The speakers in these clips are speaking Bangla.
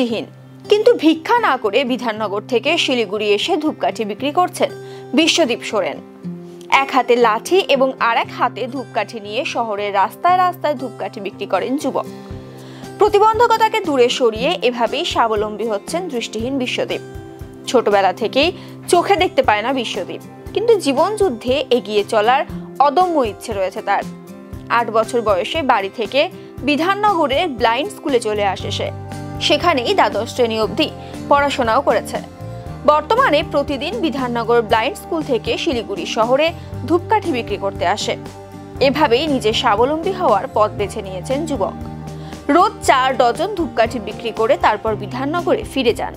দৃষ্টিহীন, কিন্তু ভিক্ষা না করে বিধাননগর থেকে শিলিগুড়ি এসে ধূপকাঠি বিক্রি করছেন বিশ্বদীপ সোরেন। এক হাতে লাঠি এবং আরেক হাতে ধূপকাঠি নিয়ে শহরের রাস্তায় রাস্তায় ধূপকাঠি বিক্রি করেন যুবক। প্রতিবন্ধকতাকে দূরে সরিয়ে এভাবেই স্বাবলম্বী হচ্ছেন দৃষ্টিহীন বিশ্বদীপ। ছোটবেলা থেকেই চোখে দেখতে পায় না বিশ্বদীপ, কিন্তু জীবন যুদ্ধে এগিয়ে চলার অদম্য ইচ্ছে রয়েছে তার। 8 বছর বয়সে বাড়ি থেকে বিধাননগরের ব্লাইন্ড স্কুলে চলে আসে সে। সেখানেই দ্বাদশ শ্রেণী অবধি পড়াশোনাও করেছে। বর্তমানে প্রতিদিন বিধাননগর ব্লাইন্ড স্কুল থেকে শিলিগুড়ি শহরে ধূপকাঠি বিক্রি করতে আসে। এভাবেই নিজে স্বাবলম্বী হওয়ার পথ বেছে নিয়েছেন যুবক। রোজ 4 ডজন ধূপকাঠি বিক্রি করে তারপর বিধাননগরে ফিরে যান।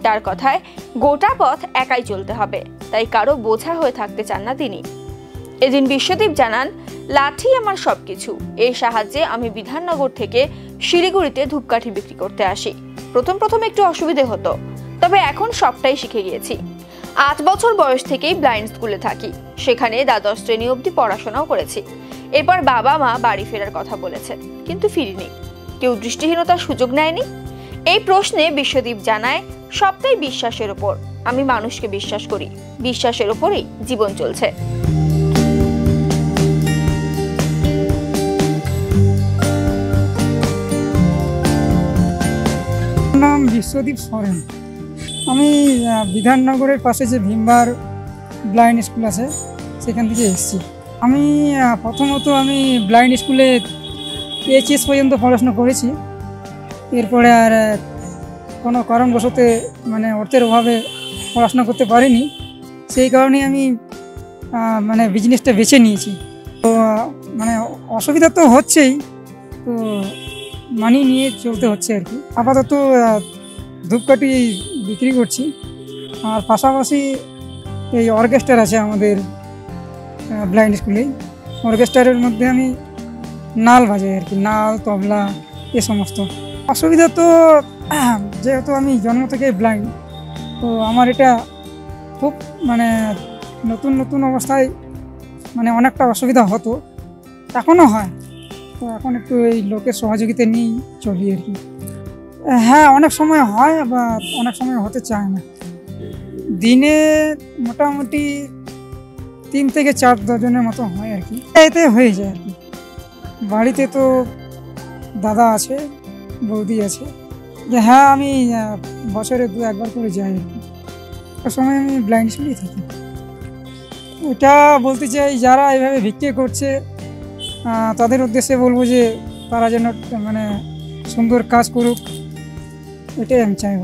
তার কথায় গোটা পথ একাই চলতে হবে, তাই কারো বোঝা হয়ে থাকতে চান না তিনি। এদিন বিশ্বদীপ জানান, লাঠি আমার সবকিছু। এর সাহায্যে আমি বিধাননগর থেকে শিলিগুড়িতে ধূপকাঠি বিক্রি করতে আসি। প্রথম একটু অসুবিধে হতো, তবে এখন সবটাই শিখে গিয়েছি। 8 বছর বয়স থেকেই ব্লাইন্ড স্কুলে থাকি, সেখানে দ্বাদশ শ্রেণী অবধি পড়াশোনাও করেছি। এরপর বাবা মা বাড়ি ফেরার কথা বলেছে, কিন্তু ফিরিনি। কেউ দৃষ্টিহীনতার সুযোগ নেয়নি? এই প্রশ্নে বিশ্বদীপ জানায়, সবটাই বিশ্বাসের উপর। আমি মানুষকে বিশ্বাস করি, বিশ্বাসের উপরেই জীবন চলছে। নাম বিশ্বদীপ সোরেন। আমি বিধাননগরের পাশে যে ভীমবার ব্লাইন্ড স্কুল আছে সেখান থেকে এসেছি। আমি প্রথমত ব্লাইন্ড স্কুলে এইচএস পর্যন্ত পড়াশোনা করেছি। এরপরে আর কোনো কারণবশত অর্থের অভাবে পড়াশোনা করতে পারিনি। সেই কারণে আমি বিজনেসটা বেছে নিয়েছি। তো অসুবিধা তো হচ্ছেই, তো মানিয়ে নিয়ে চলতে হচ্ছে আর কি। আপাতত ধূপকাঠি বিক্রি করছি, আর পাশাপাশি এই অর্কেস্ট্রার আছে আমাদের ব্লাইন্ড স্কুলে। অর্কেস্ট্রারের মধ্যে আমি নাল বাজাই আর কি, নাল, তবলা এ সমস্ত। অসুবিধা তো যেহেতু আমি জন্ম থেকে ব্লাইন্ড, তো আমার এটা খুব নতুন অবস্থায় অনেকটা অসুবিধা হতো, এখনও হয়। তো এখন একটু এই লোকের সহযোগিতা নিয়েই চলি আর কি। হ্যাঁ, অনেক সময় হয়, আবার অনেক সময় হতে চায় না। দিনে মোটামুটি 3 থেকে 4 ডজনের মতো হয় আর কি, এতে হয়ে যায় আর কি। বাড়িতে তো দাদা আছে, বৌদি আছে। যে হ্যাঁ, আমি বছরে 2-1 বার করে যাই আর কি। ওই সময় আমি ব্লাইন্ড স্কুলেই থাকি। এটা বলতে চাই, যারা এইভাবে ভিক্ষে করছে তাদের উদ্দেশ্যে বলবো যে তারা যেন সুন্দর কাজ করুক, এটাই আমি চাইব।